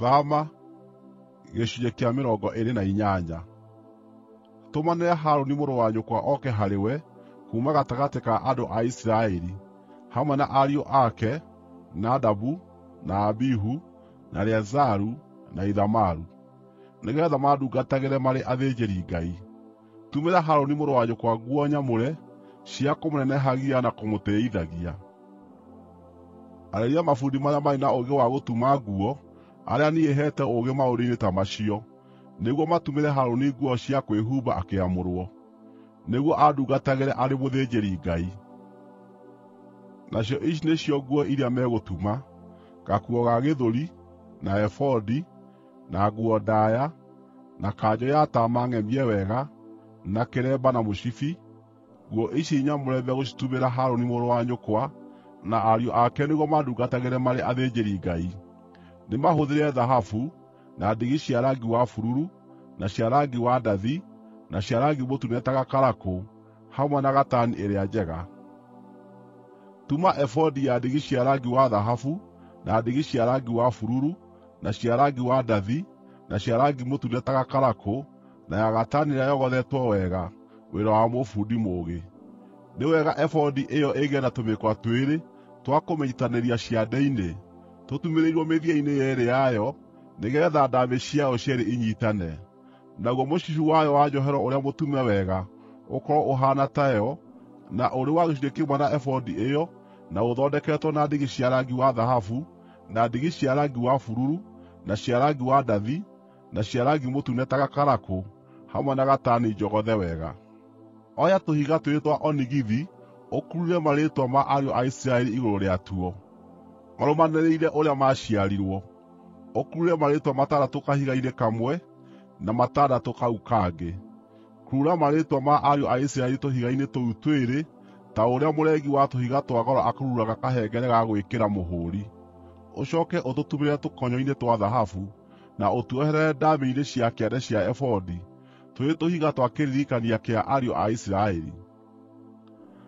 Thama gĩcunjĩ kĩa 28. Tũmanĩre Harũni mũrũ wa nyũkwa oke harĩwe kuuma gatagatĩ ka andũ a Isiraeli, hamwe na ariũ ake, Nadabu, na Abihu, na Eleazaru, na Ithamaru, nĩgeetha mandungatagĩre marĩ athĩnjĩri-Ngai. Tumĩra Harũni mũrũ wa nyũkwa nguo nyamũre cia kũmũnenehagia na kũmũtĩĩithagia. Arĩria mabundi marĩa marĩ na ũũgĩ wa gũtuma nguo, arĩa niĩ heete ũũgĩ maũndũ-inĩ ta macio, nĩguo matumĩre Harũni nguo cia kwĩhumba akĩamũrwo, nĩguo andungatagĩre arĩ mũthĩnjĩri-Ngai. Nacio ici nĩcio nguo iria megũtuma: gakuo ga gĩthũri, na ebodi, na nguo ndaaya, na kanjũ ya taama ng'emie wega, na kĩremba na mũcibi. Nguo ici nyamũre megũcitumĩra Harũni mũrũ wa nyũkwa na ariũ ake nĩguo mandungatagĩre marĩ athĩnjĩri-Ngai. Nĩmahũthĩre thahabu, na ndigi cia rangi wa bururu, na cia rangi wa ndathi, na cia rangi mũtune ta gakarakũ, hamwe na gatani ĩrĩa njega. Tuma ebodi ya ndigi cia rangi wa thahabu, na ndigi cia rangi wa bururu, na cia rangi wa ndathi, na cia rangi mũtune ta gakarakũ, na ya gatani ĩrĩa yogothetwo wega, wĩra wa mũbundi mũũgĩ. Nĩ wega ebodi ĩyo ĩgĩe na tũmĩkwa twĩrĩ twa kũmĩnyiitithanĩria ciande-inĩ, tũtumĩrĩirwo mĩthia-inĩ yeerĩ yayo, nĩgeetha ndaamĩ ciayo cierĩ inyiitane. Naguo mũcibi wayo wa njohero ũrĩa mũtume wega ũkorwo ũhaana tayo, na ũrĩ wa gĩcunjĩ kĩmwe na ebodi ĩyo, na ũthondeketwo na ndigi cia rangi wa thahabu, na ndigi cia rangi wa bururu, na cia rangi wa ndathi, na cia rangi mũtune ta gakarakũ, hamwe na gatani njogothe wega. Oya tũhiga twĩrĩ twa onigithi ũkurure marĩĩtwa ma ariũ a Isiraeli igũrũ rĩatuo, marũmanĩrĩire ũrĩa maaciarirwo. Ũkurure marĩĩtwa 6 kahiga-inĩ kamwe, na 6 kau kangĩ. Kurura marĩĩtwa ma ariũ a Isiraeli tũhiga-inĩ tũu twĩrĩ, ta ũrĩa mũrengi wa tũhiga twa goro akururaga kahengere ga gwĩkĩra mũhũũri. Ũcooke ũtũtumĩrĩre tũkonyo-inĩ twa thahabu, na ũtuoherere ndaamĩ-inĩ cia kĩande cia ebodi, tũrĩ tũhiga twa kĩririkania kĩa ariũ a Isiraeli.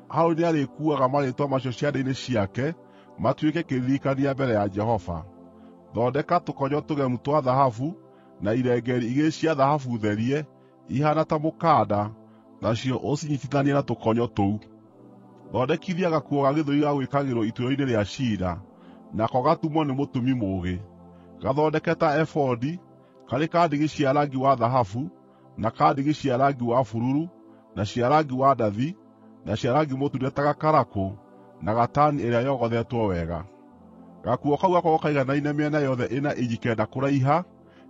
Harũni nĩarĩkuuaga marĩĩtwa macio ciande-inĩ ciake matuĩke kĩririkania mbere ya Jehova. Thondeka tũkonyo tũgemu twa thahabu, na irengeeri 2 cia thahabu therie, ihaana ta mũkanda, nacio ũcinyiitithanie na tũkonyo tũu. Thondekithia gakuo ga gĩthũri ga gwĩkagĩrwo ituĩro-inĩ rĩa ciira, nako gatumwo nĩ mũtumi mũũgĩ. Gathondeke ta ebodi, karĩ ka ndigi cia rangi wa thahabu, na ka ndigi cia rangi wa bururu, na cia rangi wa ndathi, na cia rangi mũtune ta gakarakũ, na gatani ĩrĩa yogothetwo wega. Gakuo kau gakorwo kaiganaine mĩena yothe ĩna inji 9 kũraiha,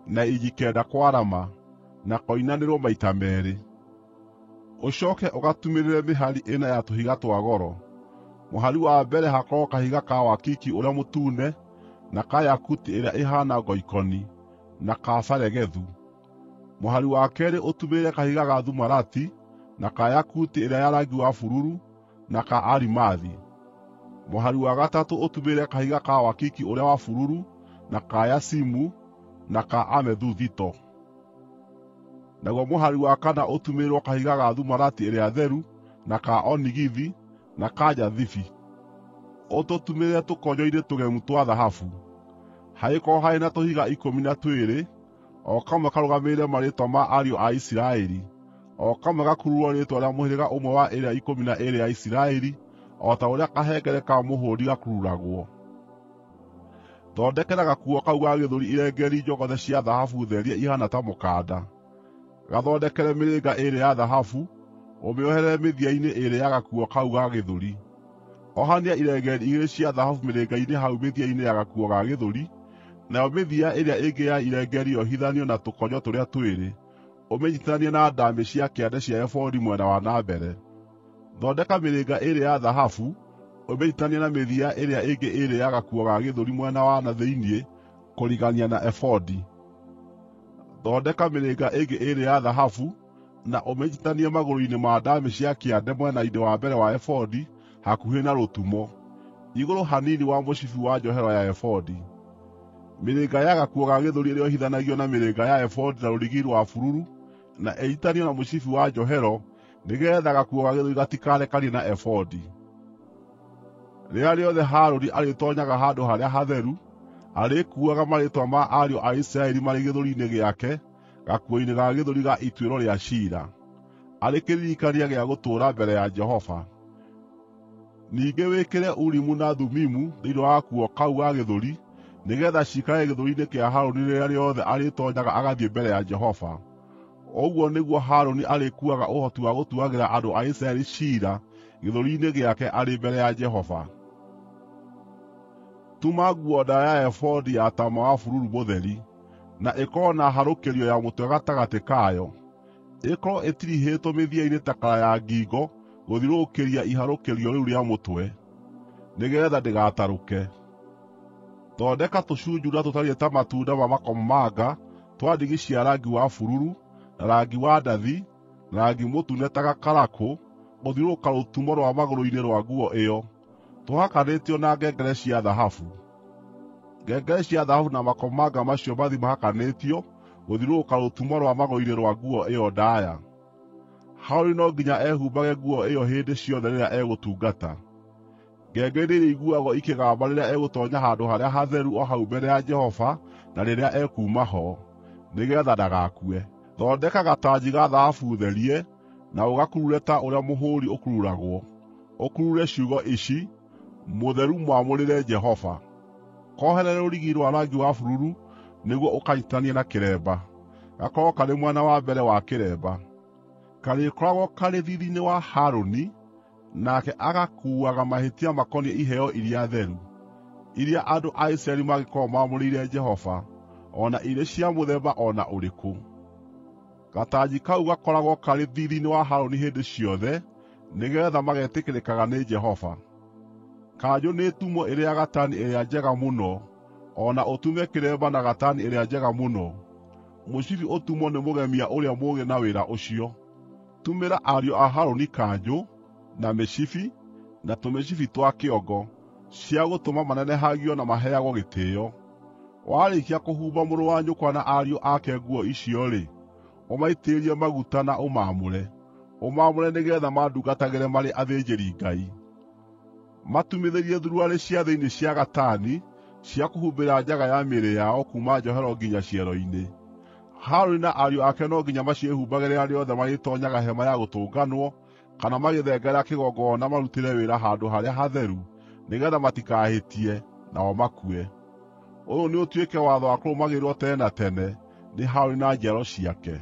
na inji 9 kwarama, na koinanĩrwo maita meerĩ. Ũcooke ũgatumĩrĩre mĩhari ĩna ya tũhiga twa goro. Mũhari wa mbere hakorwo kahiga ka wakiki ũrĩa mũtune, na ka yakuti ĩrĩa ĩhaana ngoikoni, na ka baregethu. Mũhari wa keerĩ ũtumĩrĩre kahiga ga thumarati, na ka yakuti ĩrĩa ya rangi wa bururu, na ka arimathi. Mũhari wa gatatũ ũtumĩrĩre kahiga ka wakiki ũrĩa wa bururu, na ka yasimu, na ka amethuthito. Naguo mũhari wa kana ũtumĩrĩrwo kahiga ga thumarati ĩrĩa theru, na ka onigithi, na ka njathibi. Ũtũtumĩrĩre tũkonyo-inĩ tũgemu twa thahabu. Hagĩkorwo harĩ na tũhiga 12, o kamwe karũgamĩrĩre marĩĩtwa ma ariũ a Isiraeli, o kamwe gakururwo rĩĩtwa rĩa mũhĩrĩga ũmwe wa ĩrĩa 12 ya Isiraeli, o ta ũrĩa kahengere ka mũhũũri gakururagwo. Thondekera gakuo kau ga gĩthũri irengeeri njogothe cia thahabu therie ihaana ta mũkanda. Gathondekere mĩrĩnga 2 ya thahabu, ũmĩoherere mĩthia-inĩ 2 ya gakuo kau ga gĩthũri. Ohania irengeeri 2 cia thahabu mĩrĩnga-inĩ hau mĩthia-inĩ ya gakuo ga gĩthũri, nayo mĩthia ĩrĩa ĩngĩ ya irengeeri yohithanio na tũkonyo tũrĩa twĩrĩ, ũmĩnyiitithanie na ndaamĩ cia kĩande cia ebodi mwena wa na mbere. Thondeka mĩrĩnga 2 ya thahabu, ũmĩnyiitithanie na mĩthia ĩrĩa ĩngĩ 2 ya gakuo ga gĩthũri mwena wa na thĩinĩ, kũrigania na ebodi. Thondeka mĩrĩnga ĩngĩ 2 ya thahabu, na ũmĩnyiitithanie magũrũ-inĩ ma ndaamĩ cia kĩande mwena-inĩ wa mbere wa ebodi, hakuhĩ na rũtumo, igũrũ hanini wa mũcibi wa njohero ya ebodi. Mĩrĩnga ya gakuo ga gĩthũri ĩrĩa yohithanagio na mĩrĩnga ya ebodi na rũrigi rwa bururu, na ĩnyiitithanio na mũcibi wa njohero, nĩgeetha gakuo ga gĩthũri gatikarekanie na ebodi. Rĩrĩa rĩothe Harũni arĩtoonyaga handũ harĩa hatheru, Arĩkuuaga marĩĩtwa ma ariũ a Isiraeli marĩ gĩthũri-inĩ gĩake, gakuo-inĩ ga gĩthũri ga ituĩro rĩa ciira, arĩ kĩririkania gĩa gũtũũra mbere ya Jehova. Ningĩ wĩkĩre Urimu na Thumimu thĩinĩ wa gakuo kau ga gĩthũri, nĩgeetha ciikare gĩthũri-inĩ kĩa Harũni rĩrĩa rĩothe arĩtoonyaga agathiĩ mbere ya Jehova. Ũguo nĩguo Harũni arĩkuuaga ũhoti wa gũtuagĩra andũ a Isiraeli ciira gĩthũri-inĩ gĩake arĩ mbere ya Jehova. Tuma nguo ndaaya ya ebodi ya taama wa bururu mũtheri, na ĩkorwo na harũkĩrio ya mũtwe gatagatĩ kayo, ĩkorwo ĩtirihĩtwo mĩthia-inĩ ta kara ya ngingo gũthiũrũrũkĩria iharũkĩrio rĩu rĩa mũtwe, nĩgeetha ndĩgatarũke. Thondeka tũcunjuura tũtariĩ ta matunda ma makomamanga twa ndigi cia rangi wa bururu, na rangi wa ndathi, na rangi mũtune ta gakarakũ, gũthiũrũrũka rũtumo rwa magũrũ-inĩ rwa nguo ĩyo, tũhakanĩtio na ngengere cia thahabu. Ngengere cia thahabu na makomamanga macio mathi mahakanĩtio gũthiũrũrũka rũtumo rwa magũrũ-inĩ rwa nguo ĩyo ndaaya. Harũni no nginya ehumbage nguo ĩyo hĩndĩ ciothe rĩrĩa egũtungata. Ngengere nĩirĩiguagwo ikĩgamba rĩrĩa egũtoonya handũ-harĩa-hatheru o hau mbere ya Jehova na rĩrĩa ekuuma ho, nĩgeetha ndagakue. Thondeka gatanji ga thahabu therie, na ũgakurure ta ũrĩa mũhũũri ũkururagwo. Ũkurure ciugo ici: Mũtheru mwamũrĩre Jehova. Koherere rũrigi rwa rangi wa bururu nĩguo ũkanyiitithanie na kĩremba, gakorwo karĩ mwena wa mbere wa kĩremba. Karĩkoragwo karĩ thiithi-inĩ wa Harũni, nake agakuuaga mahĩtia makoniĩ iheo iria theru, iria andũ a Isiraeli mangĩkorwo maamũrĩire Jehova, o na irĩ cia mũthemba o na ũrĩkũ. Gatanji kau gakoragwo karĩ thiithi-inĩ wa Harũni hĩndĩ ciothe, nĩgeetha magetĩkĩrĩkaga nĩ Jehova. Kanjũ nĩĩtumwo ĩrĩ ya gatani ĩrĩa njega mũno, o na ũtume kĩremba na gatani ĩrĩa njega mũno. Mũcibi ũtumwo nĩ mũgemia ũrĩa mũũgĩ na wĩra ũcio. Tumĩra ariũ a Harũni kanjũ, na mĩcibi, na tũmĩcibi twa kĩongo, cia gũtũma manenehagio na maheagwo gĩtĩĩo. Warĩkia kũhumba mũrũ wa nyũkwa na ariũ ake nguo icio-rĩ, ũmaitĩrĩrie maguta na ũmaamũre. Ũmaamũre nĩgeetha mandungatagĩre marĩ athĩnjĩri-Ngai. Matumithĩrie thuruarĩ cia thĩinĩ cia gatani cia kũhumbĩra njaga ya mĩĩrĩ yao kuuma njohero nginya ciero-inĩ. Harũni na ariũ ake no nginya maciĩhumbage rĩrĩa rĩothe marĩtoonyaga Hema-ya-Gũtũnganwo kana magĩthengerera kĩgongona marutĩre wĩra handũ-harĩa-hatheru, nĩgeetha matikahĩtie nao makue. Ũyũ nĩ ũtuĩke watho wa kũrũmagĩrĩrwo tene na tene nĩ Harũni na njiaro ciake.